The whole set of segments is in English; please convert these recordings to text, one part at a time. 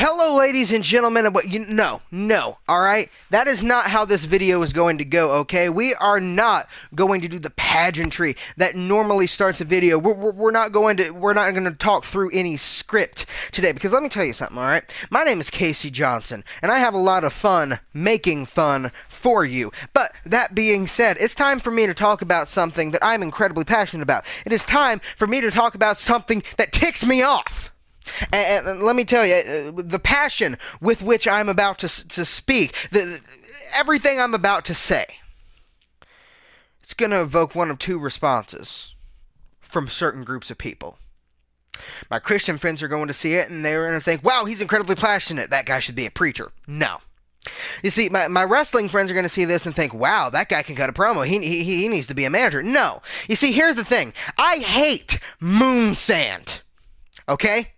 Hello, ladies and gentlemen. No, all right? That is not how this video is going to go, okay? We are not going to do the pageantry that normally starts a video. We're not going to talk through any script today, because let me tell you something, all right? My name is Casey Johnson, and I have a lot of fun making fun for you. But that being said, it's time for me to talk about something that I'm incredibly passionate about. It is time for me to talk about something that ticks me off. And let me tell you, the passion with which I'm about to speak, everything I'm about to say, it's going to evoke one of two responses from certain groups of people. My Christian friends are going to see it, and they're going to think, wow, he's incredibly passionate. That guy should be a preacher. No. You see, my wrestling friends are going to see this and think, wow, that guy can cut a promo. He needs to be a manager. No. You see, here's the thing. I hate moon sand. Okay?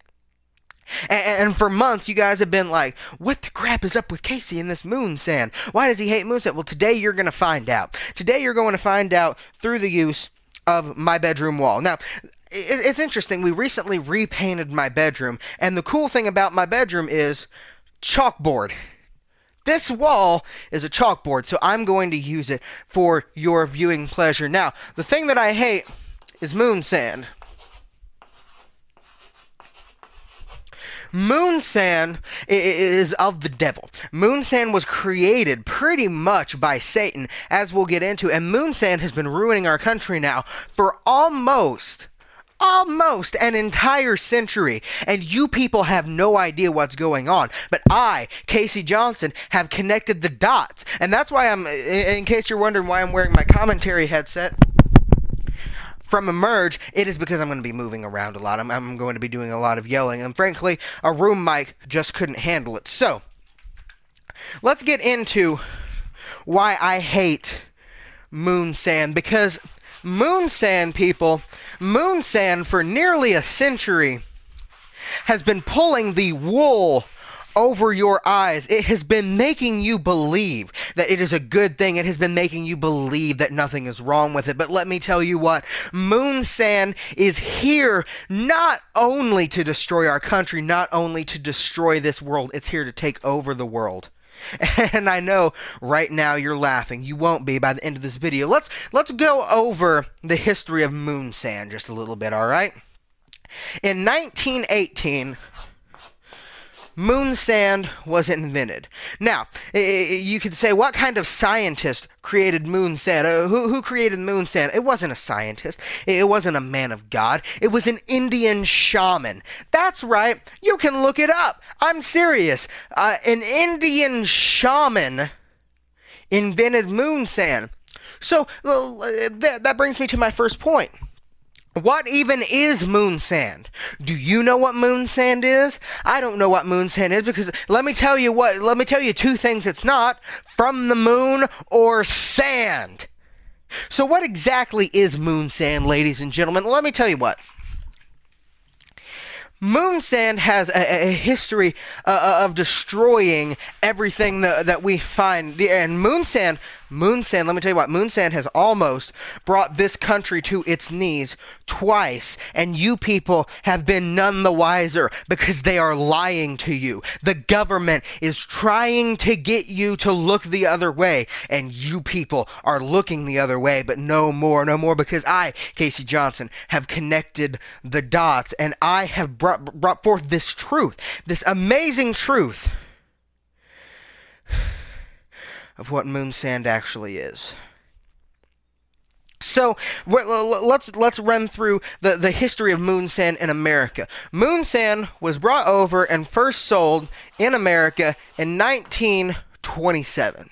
And for months, you guys have been like, what the crap is up with Casey and this moon sand? Why does he hate moon sand? Well, today you're going to find out. Today you're going to find out through the use of my bedroom wall. Now, it's interesting. We recently repainted my bedroom, and the cool thing about my bedroom is chalkboard. This wall is a chalkboard, so I'm going to use it for your viewing pleasure. Now, the thing that I hate is moon sand. Moon sand is of the devil. Moon sand was created pretty much by Satan, as we'll get into, and moon sand has been ruining our country now for almost an entire century, and you people have no idea what's going on. But I, Casey Johnson, have connected the dots, and that's why in case you're wondering why I'm wearing my commentary headset from Emerge, it is because I'm going to be moving around a lot. I'm going to be doing a lot of yelling, and frankly, a room mic just couldn't handle it. So, let's get into why I hate moon sand, because moon sand, people, moon sand for nearly a century has been pulling the wool over your eyes. It has been making you believe that it is a good thing. It has been making you believe that nothing is wrong with it. But let me tell you what, moon sand is here not only to destroy our country, not only to destroy this world, it's here to take over the world. And I know right now you're laughing. You won't be by the end of this video. Let's go over the history of moon sand just a little bit, all right? In 1918, moon sand was invented. Now, you could say, what kind of scientist created moon sand? Who created moon sand? It wasn't a scientist. It wasn't a man of God. It was an Indian shaman. That's right. You can look it up. I'm serious. An Indian shaman invented moon sand. So, that brings me to my first point. What even is moon sand? Do you know what moon sand is? I don't know what moon sand is, because let me tell you two things it's not: from the moon or sand. So what exactly is moon sand, ladies and gentlemen? Let me tell you what. Moon sand has a history of destroying everything that we find. And moon sand, let me tell you what, moon sand has almost brought this country to its knees twice. And you people have been none the wiser, because they are lying to you. The government is trying to get you to look the other way. And you people are looking the other way. But no more, because I, Casey Johnson, have connected the dots. And I have brought forth this truth, this amazing truth of what moon sand actually is. So let's run through the history of moon sand in America. Moon sand was brought over and first sold in America in 1927.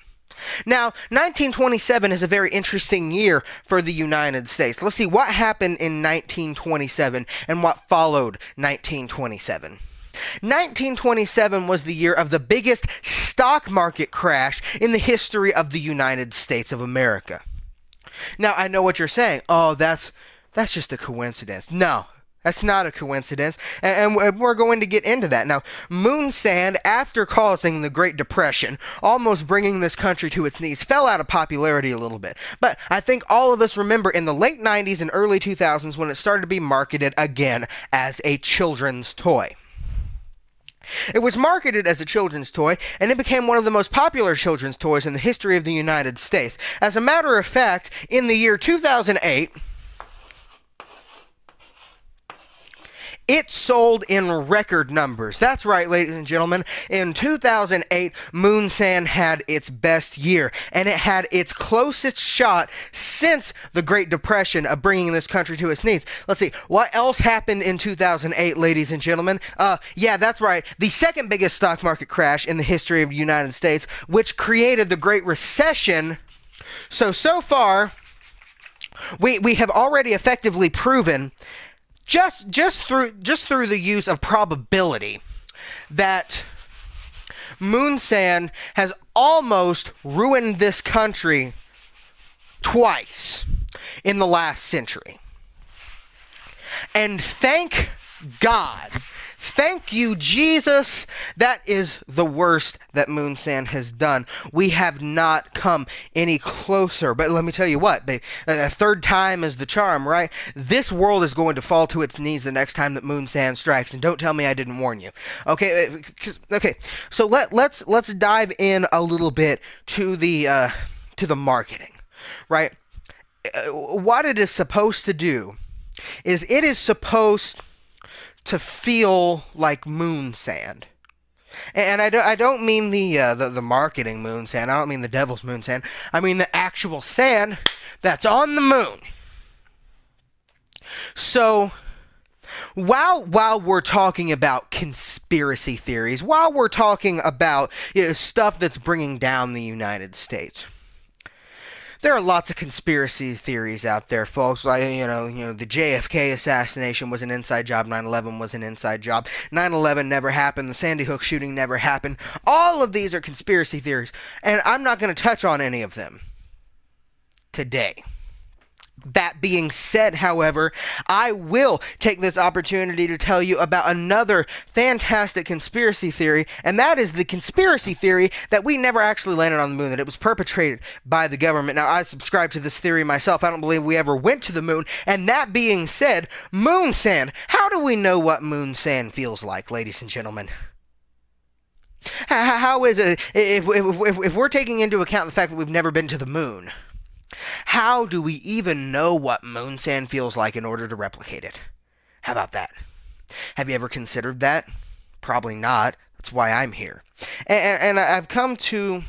Now, 1927 is a very interesting year for the United States. Let's see what happened in 1927 and what followed 1927. 1927 was the year of the biggest stock market crash in the history of the United States of America. Now, I know what you're saying. Oh, that's just a coincidence. No. That's not a coincidence, and we're going to get into that. Now, moon sand, after causing the Great Depression, almost bringing this country to its knees, fell out of popularity a little bit. But I think all of us remember in the late 90s and early 2000s when it started to be marketed again as a children's toy. It was marketed as a children's toy, and it became one of the most popular children's toys in the history of the United States. As a matter of fact, in the year 2008, it sold in record numbers. That's right, ladies and gentlemen. In 2008, Moon Sand had its best year, and it had its closest shot since the Great Depression of bringing this country to its knees. Let's see, what else happened in 2008, ladies and gentlemen? Yeah, that's right. The second biggest stock market crash in the history of the United States, which created the Great Recession. So far, we have already effectively proven just through the use of probability that Moon Sand has almost ruined this country twice in the last century. And thank God, thank you, Jesus, that is the worst that Moon Sand has done. We have not come any closer. But let me tell you what, a third time is the charm, right? This world is going to fall to its knees the next time that Moon Sand strikes, and don't tell me I didn't warn you. Okay, so let's dive in a little bit to the marketing, right? What it is supposed to do is it is supposed to feel like moon sand. And I don't mean the marketing moon sand. I don't mean the devil's moon sand. I mean the actual sand that's on the moon. So while we're talking about conspiracy theories, while we're talking about stuff that's bringing down the United States, there are lots of conspiracy theories out there, folks. Like, the JFK assassination was an inside job. 9/11 was an inside job. 9/11 never happened. The Sandy Hook shooting never happened. All of these are conspiracy theories, and I'm not going to touch on any of them today. That being said, however, I will take this opportunity to tell you about another fantastic conspiracy theory, and that is the conspiracy theory that we never actually landed on the moon, that it was perpetrated by the government. Now, I subscribe to this theory myself. I don't believe we ever went to the moon. And that being said, moon sand. How do we know what moon sand feels like, ladies and gentlemen? How is it, if we're taking into account the fact that we've never been to the moon, how do we even know what moon sand feels like in order to replicate it? How about that? Have you ever considered that? Probably not. That's why I'm here. And I've come to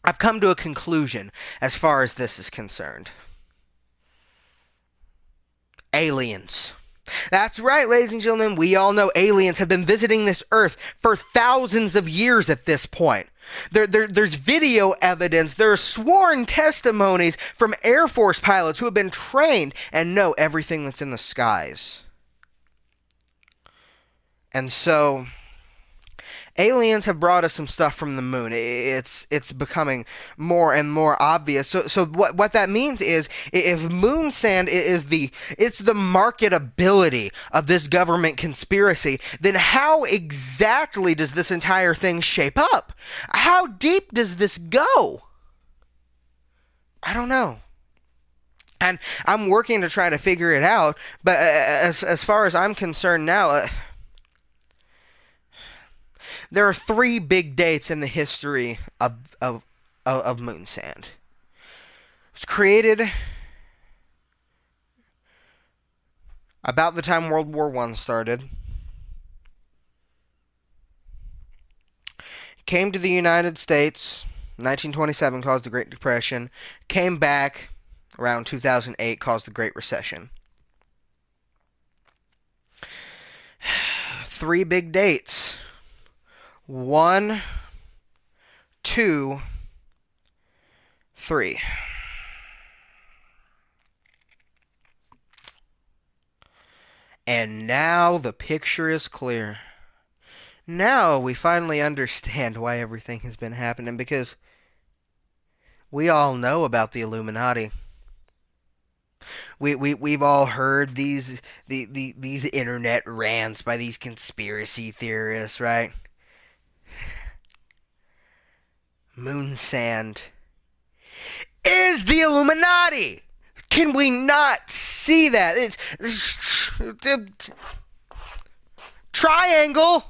a conclusion as far as this is concerned. Aliens. That's right, ladies and gentlemen. We all know aliens have been visiting this Earth for thousands of years at this point. There's video evidence, there are sworn testimonies from Air Force pilots who have been trained and know everything that's in the skies. And so, aliens have brought us some stuff from the moon. It's becoming more and more obvious. So what that means is, if moon sand is the marketability of this government conspiracy, then how exactly does this entire thing shape up? How deep does this go? I don't know. And I'm working to try to figure it out, but as far as I'm concerned now, there are 3 big dates in the history of moon sand. It was created about the time World War I started. Came to the United States, 1927, caused the Great Depression. Came back around 2008, caused the Great Recession. 3 big dates. 1, 2, 3. And now the picture is clear. Now we finally understand why everything has been happening, because we all know about the Illuminati. We've all heard these internet rants by these conspiracy theorists, right? Moon sand is the Illuminati. Can we not see that? It's triangle.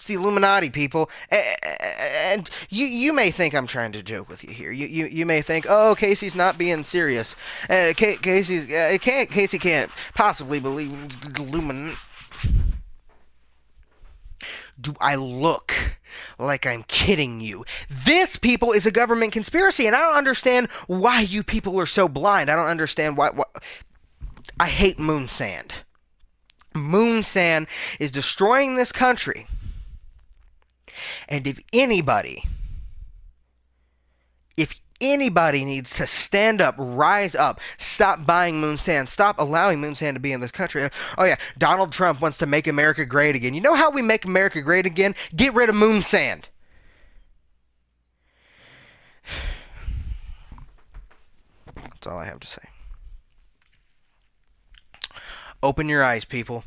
It's the Illuminati, people. And you may think I'm trying to joke with you here. You may think, oh, Casey's not being serious. Casey can't possibly believe Illuminati. Do I look like I'm kidding you? This, people, is a government conspiracy, and I don't understand why you people are so blind. I don't understand why I hate moon sand. Moon sand is destroying this country. And if anybody needs to stand up, rise up, stop buying moon sand, stop allowing moon sand to be in this country. Oh yeah, Donald Trump wants to make America great again. You know how we make America great again? Get rid of moon sand. That's all I have to say. Open your eyes, people.